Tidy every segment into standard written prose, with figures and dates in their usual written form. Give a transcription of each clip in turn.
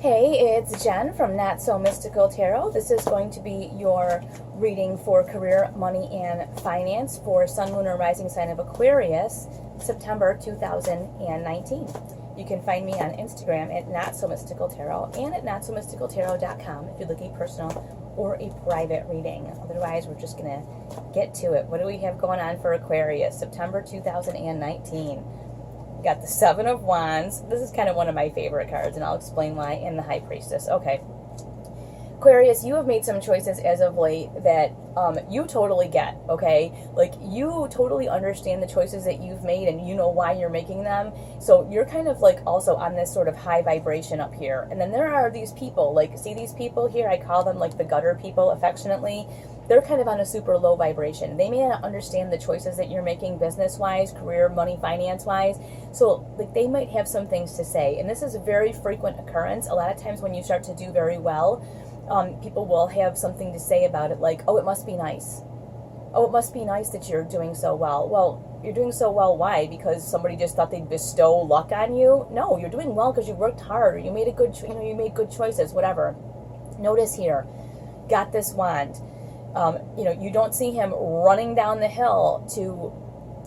Hey, it's Jen from Not So Mystical Tarot. This is going to be your reading for career, money, and finance for Sun, Moon, or Rising sign of Aquarius, September 2019. You can find me on Instagram at Not So Mystical Tarot and at notsomysticaltarot.com if you'd like a personal or a private reading. Otherwise, we're just going to get to it. What do we have going on for Aquarius, September 2019? We got the Seven of Wands. This is kind of one of my favorite cards, and I'll explain why, and the High Priestess. Okay. Aquarius, you have made some choices as of late that you totally get, okay? Like, you totally understand the choices that you've made, and you know why you're making them. So you're kind of like also on this sort of high vibration up here. And then there are these people, like, see these people here? I call them like the gutter people affectionately. They're kind of on a super low vibration. They may not understand the choices that you're making business-wise, career, money, finance-wise. So like they might have some things to say. And this is a very frequent occurrence. A lot of times when you start to do very well, people will have something to say about it, like, oh, it must be nice. Oh, it must be nice that you're doing so well. Well, you're doing so well, why? Because somebody just thought they'd bestow luck on you? No, you're doing well because you worked hard, or you made a good, you made good choices, whatever. Notice here, got this wand. You don't see him running down the hill to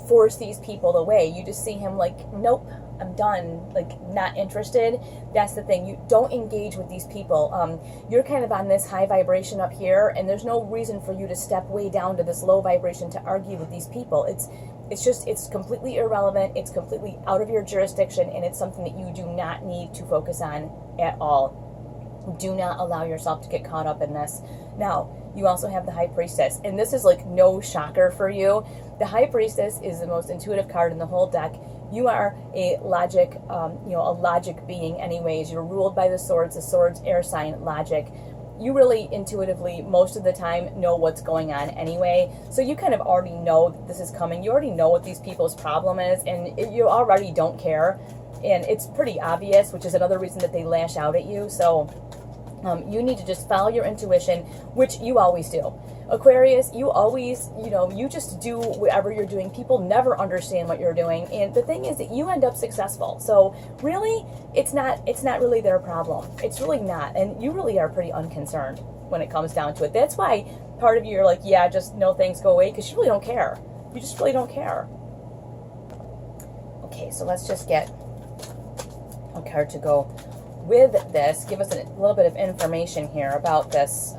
force these people away. You just see him like, nope, I'm done, like not interested. That's the thing. You don't engage with these people. You're kind of on this high vibration up here, and there's no reason for you to step way down to this low vibration to argue with these people. It's completely irrelevant. It's completely out of your jurisdiction, and it's something that you do not need to focus on at all. Do not allow yourself to get caught up in this. Now, you also have the High Priestess, and this is like no shocker for you. The High Priestess is the most intuitive card in the whole deck. You are a logic, a logic being anyways. You're ruled by the Swords air sign, logic. You really intuitively, most of the time, know what's going on anyway. So you kind of already know that this is coming. You already know what these people's problem is, and you already don't care. And it's pretty obvious, which is another reason that they lash out at you. So you need to just follow your intuition, which you always do. Aquarius, you always, you just do whatever you're doing. People never understand what you're doing. And the thing is that you end up successful. So really, it's not really their problem. It's really not. And you really are pretty unconcerned when it comes down to it. That's why part of you are like, yeah, just no thanks, go away, because you really don't care. You just really don't care. Okay, so let's just get a card to go with this. Give us a little bit of information here about this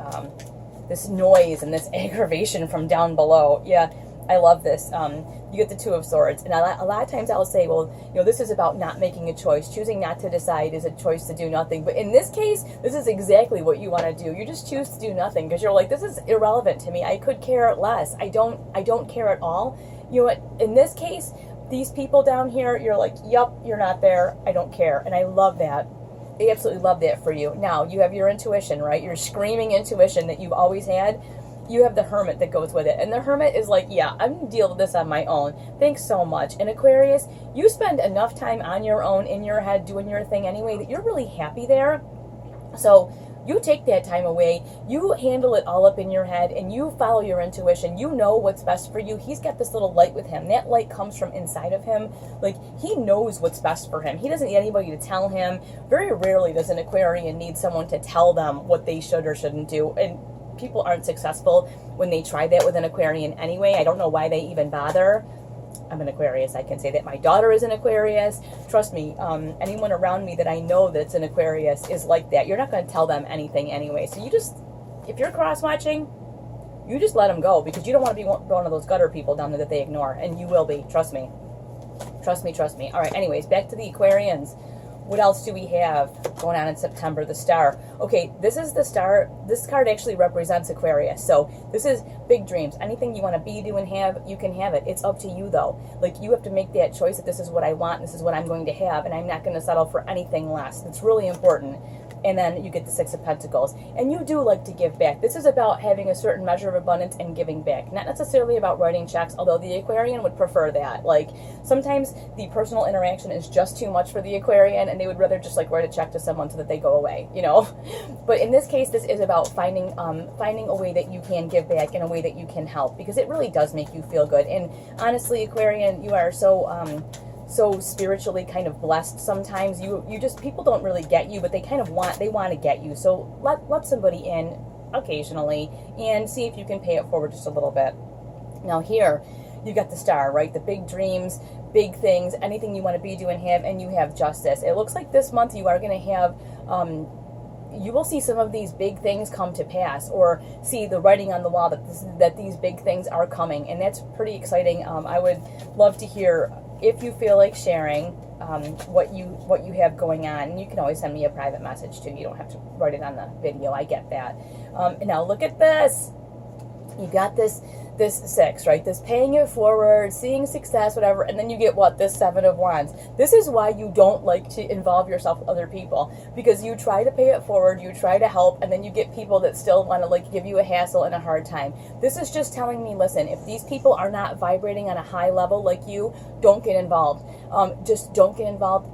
this noise and this aggravation from down below. Yeah, I love this. You get the Two of Swords, and a lot of times I'll say, well, this is about not making a choice. Choosing not to decide is a choice to do nothing. But in this case, this is exactly what you want to do. You just choose to do nothing because you're like, this is irrelevant to me. I could care less. I don't care at all. You know what? In this case, these people down here, you're like, yup, you're not there. I don't care. And I love that. I absolutely love that for you. Now, you have your intuition, right? Your screaming intuition that you've always had. You have the Hermit that goes with it. And the Hermit is like, yeah, I'm going to deal with this on my own. Thanks so much. And Aquarius, you spend enough time on your own, in your head, doing your thing anyway, that you're really happy there. So you take that time away, you handle it all up in your head, and you follow your intuition. You know what's best for you. He's got this little light with him. That light comes from inside of him. Like, he knows what's best for him. He doesn't need anybody to tell him. Very rarely does an Aquarian need someone to tell them what they should or shouldn't do. And people aren't successful when they try that with an Aquarian anyway. I don't know why they even bother. I'm an Aquarius. I can say that. My daughter is an Aquarius. Trust me, anyone around me that I know that's an Aquarius is like that. You're not going to tell them anything anyway. So you just, if you're cross-watching, you just let them go, because you don't want to be one of those gutter people down there that they ignore. And you will be. Trust me. Trust me, trust me. All right, anyways, back to the Aquarians. What else do we have going on in September? The Star. Okay, this is the Star. This card actually represents Aquarius. So this is big dreams. Anything you want to be, do, and have, you can have it. It's up to you, though. Like, you have to make that choice that this is what I want, this is what I'm going to have, and I'm not going to settle for anything less. That's really important. And then you get the Six of Pentacles. And you do like to give back. This is about having a certain measure of abundance and giving back. Not necessarily about writing checks, although the Aquarian would prefer that. Like, sometimes the personal interaction is just too much for the Aquarian, and they would rather just, like, write a check to someone so that they go away, But in this case, this is about finding a way that you can give back in a way that you can help, because it really does make you feel good. And honestly, Aquarian, you are so so spiritually kind of blessed sometimes. You just, people don't really get you, but they kind of want to get you. So let somebody in occasionally and see if you can pay it forward just a little bit. Now here, you got the Star, right? The big dreams, big things, anything you want to be, do, and have, and you have Justice. It looks like this month you are going to have, you will see some of these big things come to pass, or see the writing on the wall that these big things are coming, and that's pretty exciting. I would love to hear if you feel like sharing what you have going on. And you can always send me a private message too. You don't have to write it on the video. I get that. And now look at this. You got this 6, right? This paying it forward, seeing success, whatever, and then you get what? This 7 of Wands. This is why you don't like to involve yourself with other people, because you try to pay it forward, you try to help, and then you get people that still want to like give you a hassle and a hard time. This is just telling me, listen, if these people are not vibrating on a high level like you, don't get involved. Just don't get involved.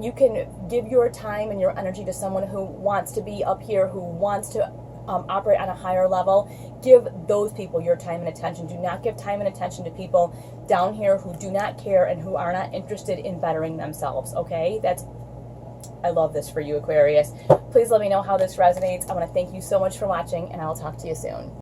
You can give your time and your energy to someone who wants to be up here, who wants to operate on a higher level. Give those people your time and attention. Do not give time and attention to people down here who do not care and who are not interested in bettering themselves, okay? I love this for you, Aquarius. Please let me know how this resonates. I want to thank you so much for watching, and I'll talk to you soon.